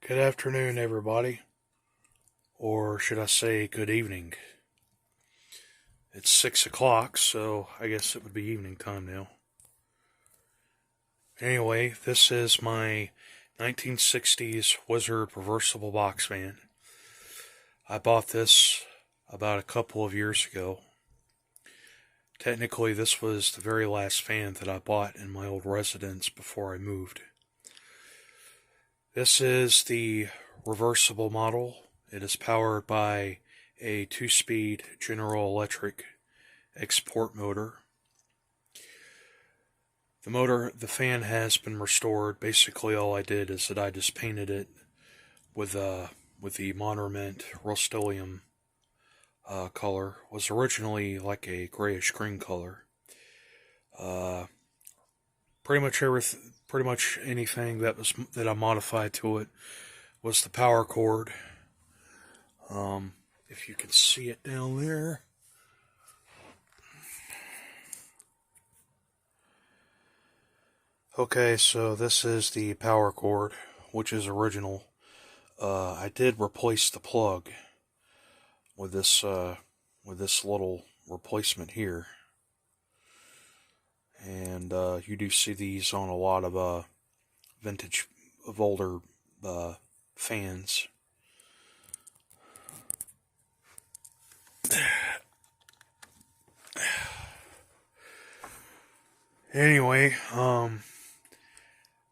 Good afternoon, everybody. Or should I say good evening? It's 6 o'clock, so I guess it would be evening time now. Anyway, this is my 1960s Wizard Reversible box fan. I bought this about a couple of years ago. Technically, this was the very last fan that I bought in my old residence before I moved. This is the reversible model. It is powered by a 2-speed General Electric export motor. The fan has been restored. Basically, all I did is that I just painted it with the Monorment Rust-Oleum color. It was originally like a grayish green color. Pretty much anything that I modified to it was the power cord. If you can see it down there. Okay, so this is the power cord, which is original. I did replace the plug with this little replacement here, and you do see these on a lot of vintage of older fans. Anyway,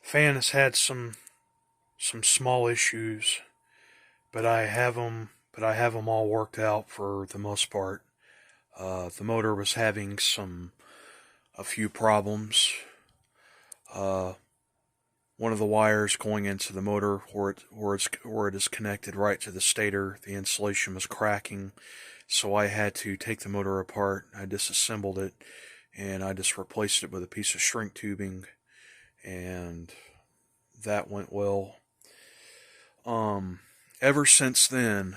fan has had some small issues, but I have them all worked out for the most part. The motor was having a few problems. One of the wires going into the motor where it is connected right to the stator, the insulation was cracking, so I had to take the motor apart. I disassembled it, and I just replaced it with a piece of shrink tubing, and that went well. Ever since then,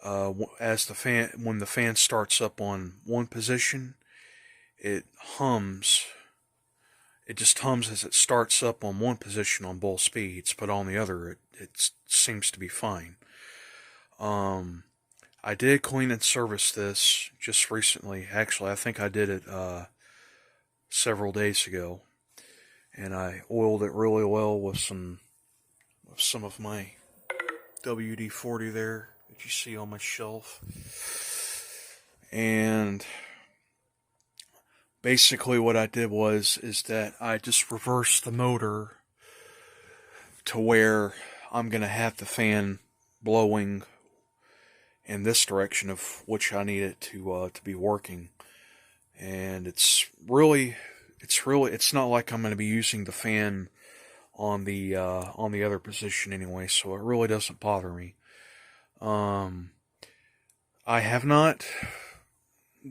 when the fan starts up on one position, it hums. It just hums as it starts up on one position on both speeds, but on the other, it seems to be fine. I did clean and service this just recently. Actually, I think I did it several days ago, and I oiled it really well with some of my WD-40 there that you see on my shelf. And basically what I did is that I just reversed the motor to where I'm going to have the fan blowing in this direction of which I need it to be working. And it's not like I'm going to be using the fan on the other position anyway, so it really doesn't bother me. I have not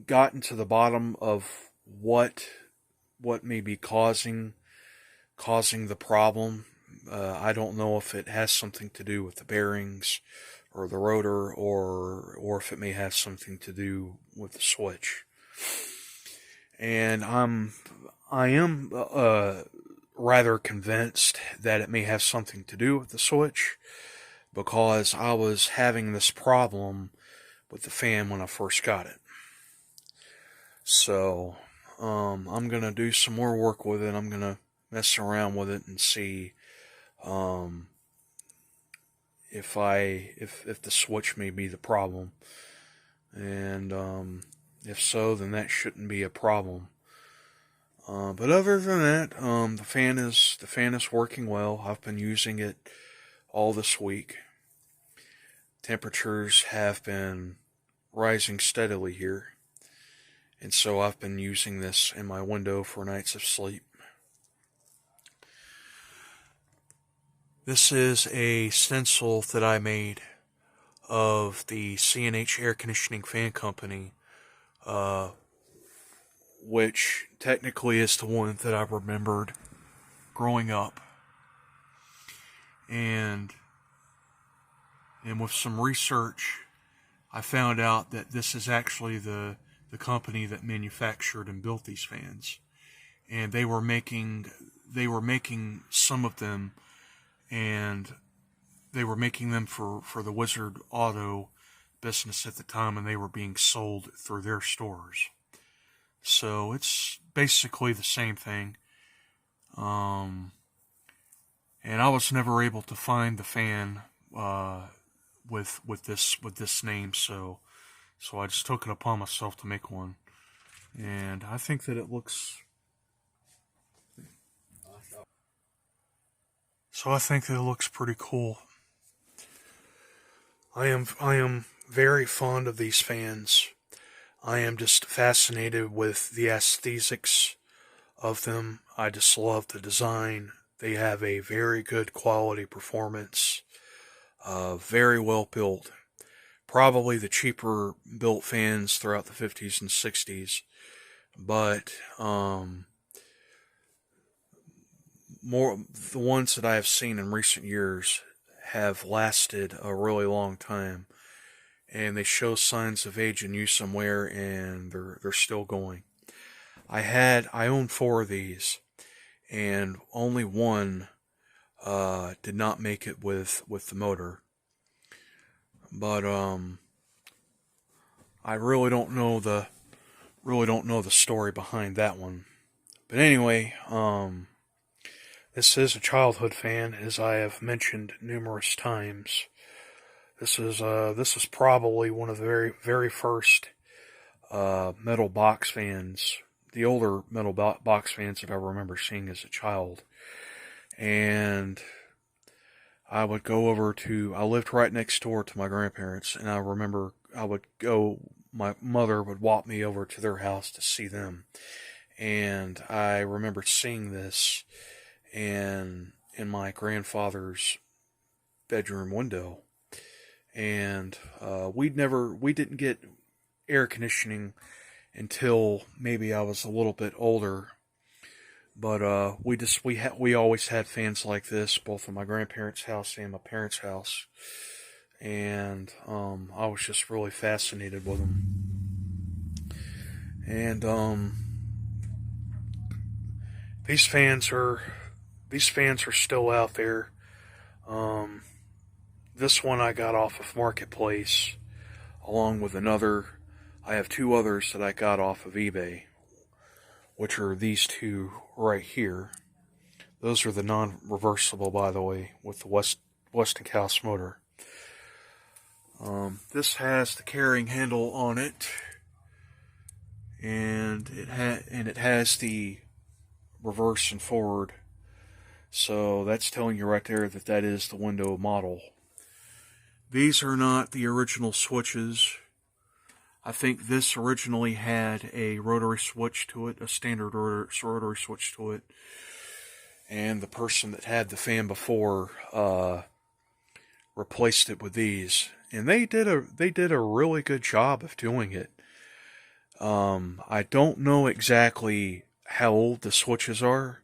gotten to the bottom of what may be causing the problem. I don't know if it has something to do with the bearings or the rotor, or if it may have something to do with the switch. And I am rather convinced that it may have something to do with the switch, because I was having this problem with the fan when I first got it. So I'm gonna do some more work with it. I'm gonna mess around with it and see if the switch may be the problem, and if so, then that shouldn't be a problem. But other than that, the fan is working well. I've been using it all this week. Temperatures have been rising steadily here, and so I've been using this in my window for nights of sleep. This is a stencil that I made of the C&H Air Conditioning Fan Company, which technically is the one that I remembered growing up. And with some research, I found out that this is actually the company that manufactured and built these fans. And they were making some of them, and they were making them for the Wizard Auto business at the time, and they were being sold through their stores. So it's basically the same thing. And I was never able to find the fan with this name, so I just took it upon myself to make one, and I think that it looks. So I think that it looks pretty cool. I am very fond of these fans. I am just fascinated with the aesthetics of them. I just love the design. They have a very good quality performance. Very well built. Probably the cheaper built fans throughout the 50s and 60s. But more the ones that I have seen in recent years have lasted a really long time, and they show signs of age and use somewhere, and they're still going. I own 4 of these, and only one did not make it with the motor. But I really don't know the story behind that one. But anyway, this is a childhood fan, as I have mentioned numerous times. This is probably one of the very very first metal box fans, the older metal box fans that I remember seeing as a child. And I would go over to, I lived right next door to my grandparents, and I remember my mother would walk me over to their house to see them. And I remember seeing this in my grandfather's bedroom window. And we didn't get air conditioning until maybe I was a little bit older. But we always had fans like this, both in my grandparents' house and my parents' house, and I was just really fascinated with them. And these fans are still out there. This one I got off of Marketplace, along with another. I have 2 others that I got off of eBay, which are these 2 right here. Those are the non-reversible, by the way, with the Westinghouse motor. This has the carrying handle on it, and it has the reverse and forward. So that's telling you right there that that is the window model. These are not the original switches. I think this originally had a rotary switch to it, a standard rotary switch to it, and the person that had the fan before replaced it with these, and they did a really good job of doing it. I don't know exactly how old the switches are,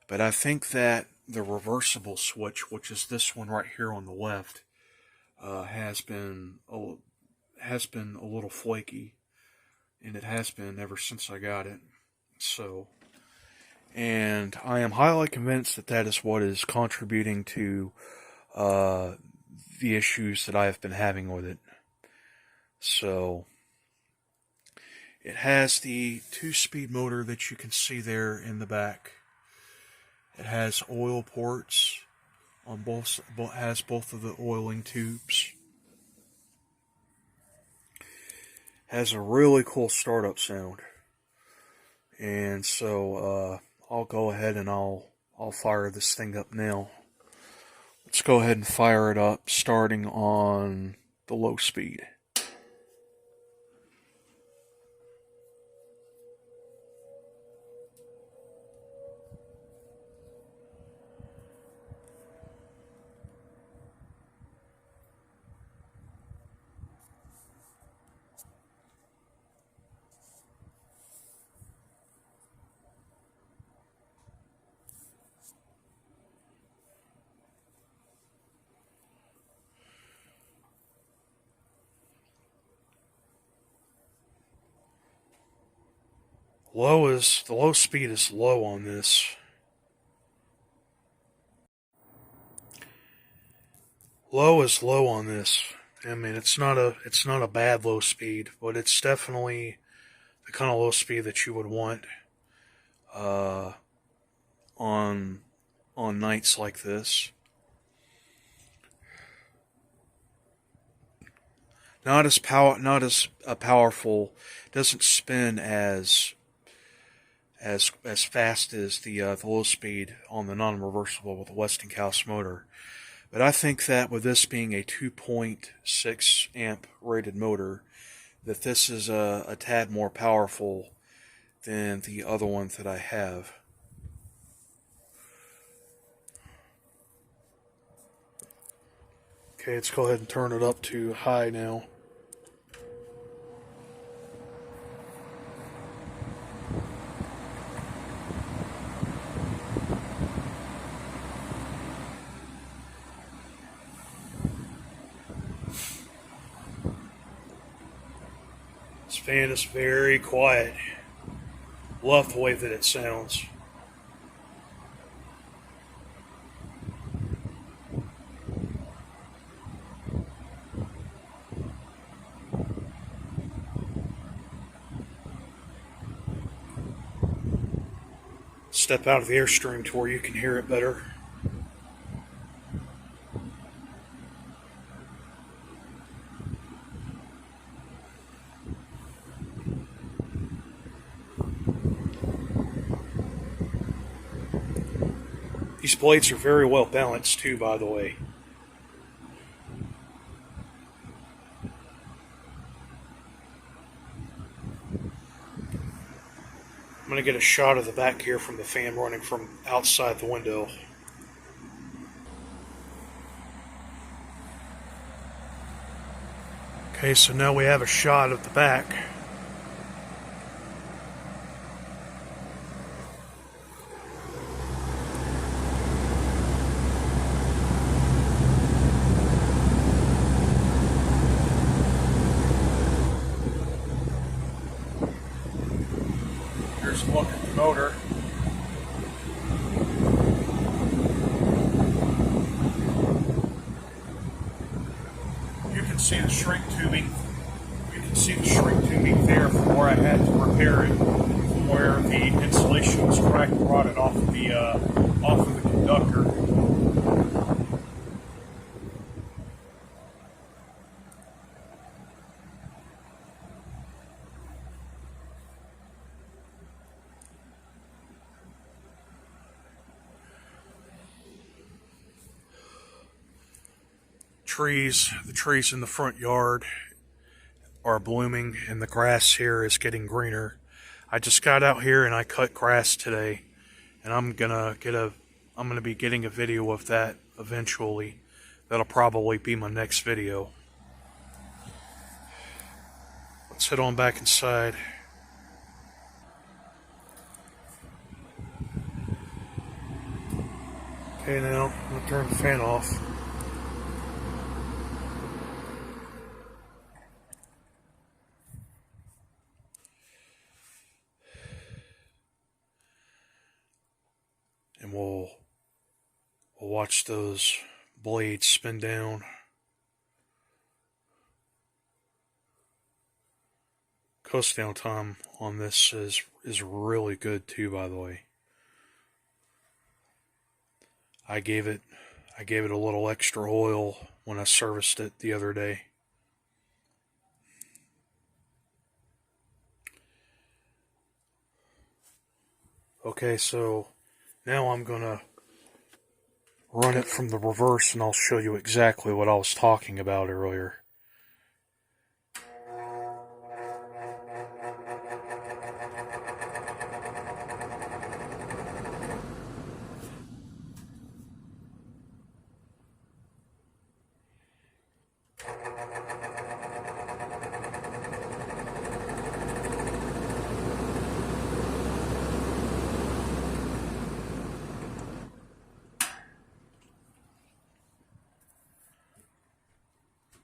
but I think that the reversible switch, which is this one right here on the left, has been a little flaky, and it has been ever since I got it. So, and I am highly convinced that that is what is contributing to the issues that I have been having with it. So, it has the 2-speed motor that you can see there in the back. It has oil ports on both. Has both of the oiling tubes. Has a really cool startup sound. And so I'll go ahead and I'll fire this thing up now. Let's go ahead and fire it up, starting on the low speed. The low speed is low on this. Low is low on this. I mean, it's not a bad low speed, but it's definitely the kind of low speed that you would want uh, on nights like this. Not as powerful. Doesn't spin as fast as the low speed on the non-reversible with the Westinghouse motor. But I think that with this being a 2.6 amp rated motor, that this is a tad more powerful than the other ones that I have. Okay, let's go ahead and turn it up to high now. This fan is very quiet. Love the way that it sounds. Step out of the Airstream to where you can hear it better. These blades are very well balanced too, by the way. I'm going to get a shot of the back here from the fan running from outside the window. Okay, so now we have a shot of the back. Here's a look at the motor. You can see the shrink tubing. You can see the shrink tubing there from where I had to repair it, from where the insulation was cracked and rotted off of the conductor. The trees in the front yard are blooming, and the grass here is getting greener. I just got out here and I cut grass today, and I'm gonna be getting a video of that eventually. That'll probably be my next video. Let's head on back inside. Okay, now I'm gonna turn the fan off. And we'll watch those blades spin down. Coast down time on this is really good too, by the way. I gave it a little extra oil when I serviced it the other day. Okay, so now I'm gonna run it from the reverse and I'll show you exactly what I was talking about earlier.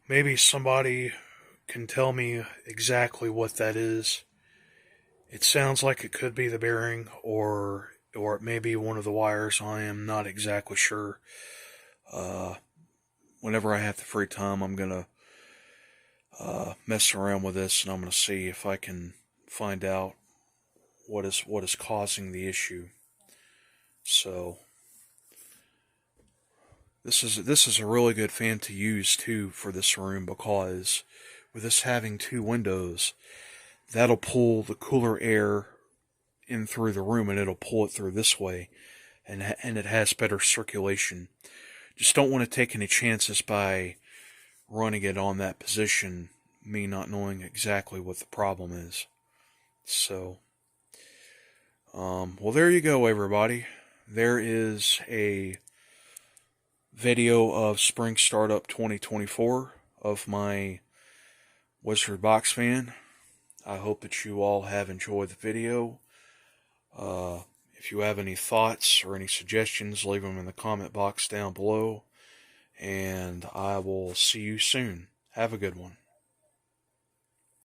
Maybe somebody can tell me exactly what that is. It sounds like it could be the bearing, or it may be one of the wires. I am not exactly sure. whenever I have the free time, I'm gonna mess around with this, and I'm gonna see if I can find out what is causing the issue. So this is a really good fan to use too for this room, because with this having two windows, that'll pull the cooler air in through the room, and it'll pull it through this way, and it has better circulation. Just don't want to take any chances by running it on that position, me not knowing exactly what the problem is. So, well, there you go, everybody. There is a video of Spring Startup 2024 of my Wizard Box fan. I hope that you all have enjoyed the video. If you have any thoughts or any suggestions, leave them in the comment box down below. And I will see you soon. Have a good one.